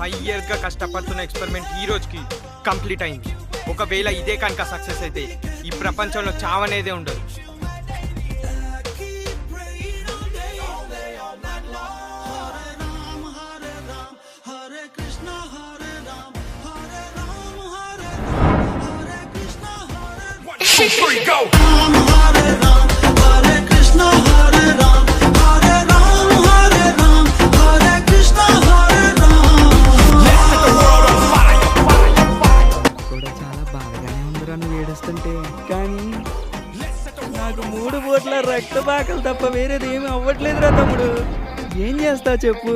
5 years గా కష్టపడుతున్న experiment ఈ రోజుకి కంప్లీట్ అయింది. ఒకవేళ ఇదే కనుక సక్సెస్ అయితే ఈ ప్రపంచంలో చావనేదే ఉండదు. Go! కూడా చాలా బాధగానే ఉందిరా నువ్వు ఏడుస్తుంటే. కానీ నాకు 3 పూట్ల రక్త బాకలు తప్ప వేరేది ఏమీ అవ్వట్లేదురా తమ్ముడు. ఏం చేస్తావు చెప్పు.